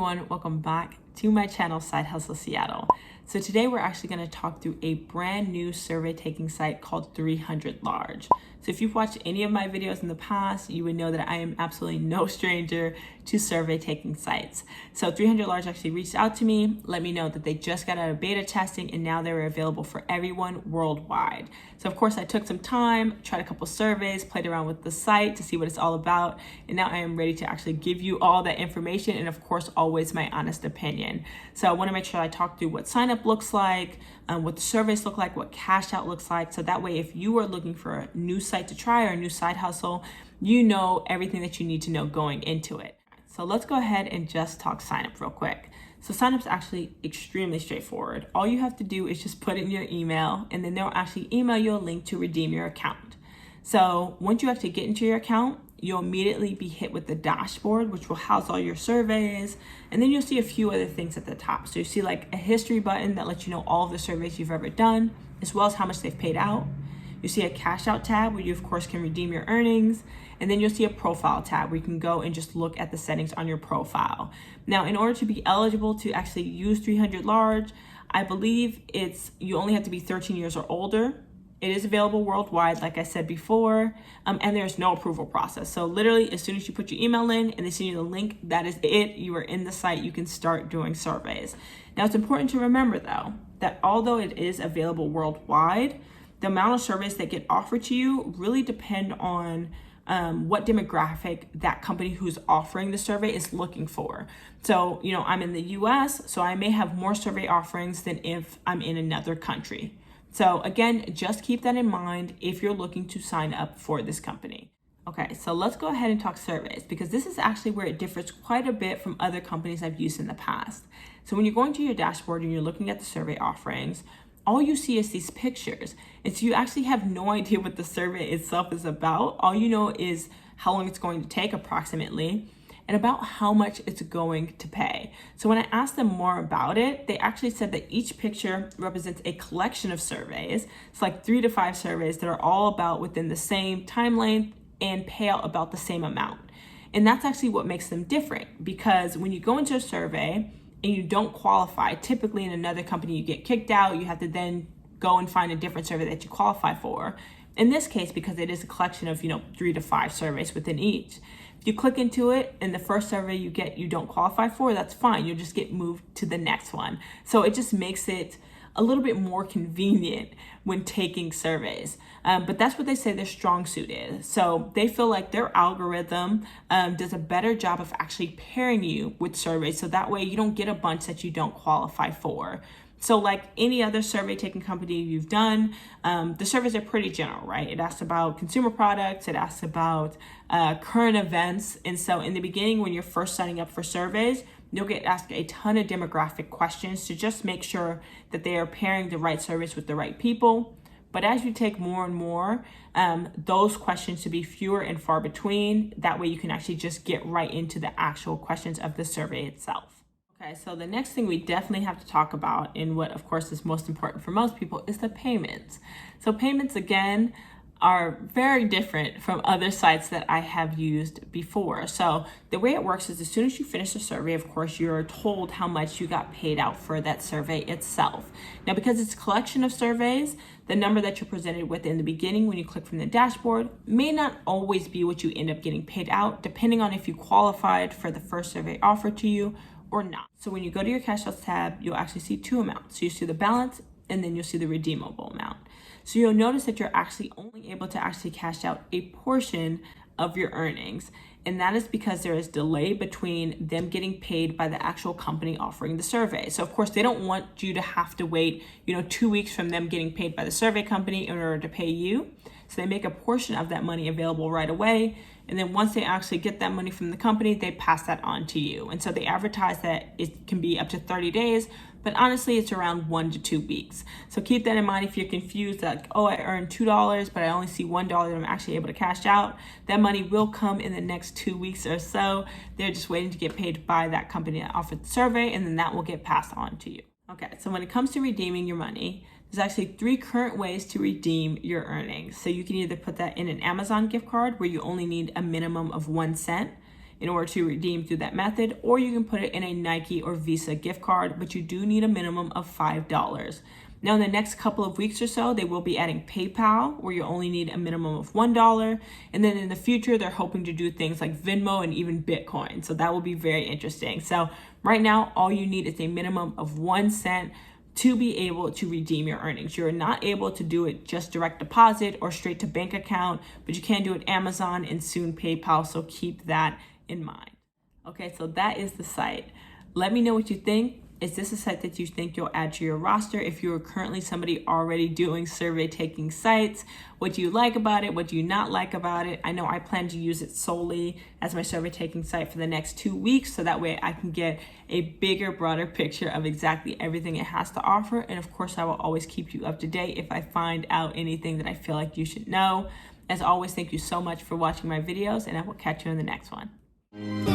everyone, welcome back to my channel, Side Hustle Seattle. So today we're actually going to talk through a brand new survey taking site called 300LARGE. So if you've watched any of my videos in the past, you would know that I am absolutely no stranger to survey taking sites. So 300LARGE actually reached out to me, let me know that they just got out of beta testing and now they're available for everyone worldwide. So of course I took some time, tried a couple surveys, played around with the site to see what it's all about, and now I am ready to actually give you all that information and of course always my honest opinion. So I want to make sure I talk through what sign up looks like, what the surveys look like, what cash out looks like, so that way if you are looking for a new site to try or a new side hustle, you know everything that you need to know going into it. So let's go ahead and just talk sign up real quick. So sign up is actually extremely straightforward. All you have to do is just put in your email and then they'll actually email you a link to redeem your account. So once you actually get into your account, you'll immediately be hit with the dashboard, which will house all your surveys. And then you'll see a few other things at the top. So you see like a history button that lets you know all of the surveys you've ever done, as well as how much they've paid out. You see a cash out tab where you of course can redeem your earnings. And then you'll see a profile tab where you can go and just look at the settings on your profile. Now, in order to be eligible to actually use 300LARGE, I believe you only have to be 13 years or older. It is available worldwide, like I said before, and there's no approval process. So literally, as soon as you put your email in and they send you the link, that is it. You are in the site. You can start doing surveys. Now, it's important to remember, though, that although it is available worldwide, the amount of surveys that get offered to you really depend on what demographic that company who's offering the survey is looking for. So, I'm in the US, so I may have more survey offerings than if I'm in another country. So again, just keep that in mind if you're looking to sign up for this company. Okay, so let's go ahead and talk surveys because this is actually where it differs quite a bit from other companies I've used in the past. So when you're going to your dashboard and you're looking at the survey offerings, all you see is these pictures. And so you actually have no idea what the survey itself is about. All you know is how long it's going to take approximately and about how much it's going to pay. So when I asked them more about it, they actually said that each picture represents a collection of surveys. It's like 3 to 5 surveys that are all about within the same time length and pay out about the same amount. And that's actually what makes them different, because when you go into a survey and you don't qualify, typically in another company you get kicked out, you have to then go and find a different survey that you qualify for. In this case, because it is a collection of 3 to 5 surveys within each, if you click into it and the first survey you don't qualify for, that's fine. You'll just get moved to the next one. So it just makes it a little bit more convenient when taking surveys. But that's what they say their strong suit is. So they feel like their algorithm does a better job of actually pairing you with surveys. So that way you don't get a bunch that you don't qualify for. So like any other survey taking company you've done, the surveys are pretty general, right? It asks about consumer products, it asks about current events. And so in the beginning, when you're first signing up for surveys, you'll get asked a ton of demographic questions to just make sure that they are pairing the right surveys with the right people. But as you take more and more, those questions to be fewer and far between. That way you can actually just get right into the actual questions of the survey itself. Okay, so the next thing we definitely have to talk about, and what of course is most important for most people, is the payments. So payments, again, are very different from other sites that I have used before. So the way it works is as soon as you finish the survey, of course, you're told how much you got paid out for that survey itself. Now, because it's a collection of surveys, the number that you're presented with in the beginning when you click from the dashboard may not always be what you end up getting paid out, depending on if you qualified for the first survey offered to you or not. So when you go to your cash outs tab, you'll actually see 2 amounts. So you see the balance and then you'll see the redeemable amount. So you'll notice that you're actually only able to actually cash out a portion of your earnings. And that is because there is delay between them getting paid by the actual company offering the survey. So of course they don't want you to have to wait, 2 weeks from them getting paid by the survey company in order to pay you. So they make a portion of that money available right away. And then once they actually get that money from the company, they pass that on to you. And so they advertise that it can be up to 30 days, but honestly, it's around 1 to 2 weeks. So keep that in mind if you're confused, like, oh, I earned $2, but I only see $1 that I'm actually able to cash out. That money will come in the next 2 weeks or so. They're just waiting to get paid by that company that offered the survey, and then that will get passed on to you. Okay, so when it comes to redeeming your money, there's actually 3 current ways to redeem your earnings. So you can either put that in an Amazon gift card where you only need a minimum of 1 cent. in order to redeem through that method, or you can put it in a Nike or Visa gift card, but you do need a minimum of $5. Now, in the next couple of weeks or so, they will be adding PayPal, where you only need a minimum of $1. And then in the future, they're hoping to do things like Venmo and even Bitcoin. So that will be very interesting. So right now, all you need is a minimum of 1 cent to be able to redeem your earnings. You're not able to do it just direct deposit or straight to bank account, but you can do it Amazon and soon PayPal. So keep that in mind. Okay, so that is the site. Let me know what you think. Is this a site that you think you'll add to your roster? If you're currently somebody already doing survey taking sites, what do you like about it? What do you not like about it? I know I plan to use it solely as my survey taking site for the next 2 weeks, so that way I can get a bigger, broader picture of exactly everything it has to offer. And of course, I will always keep you up to date if I find out anything that I feel like you should know. As always, thank you so much for watching my videos, and I will catch you in the next one.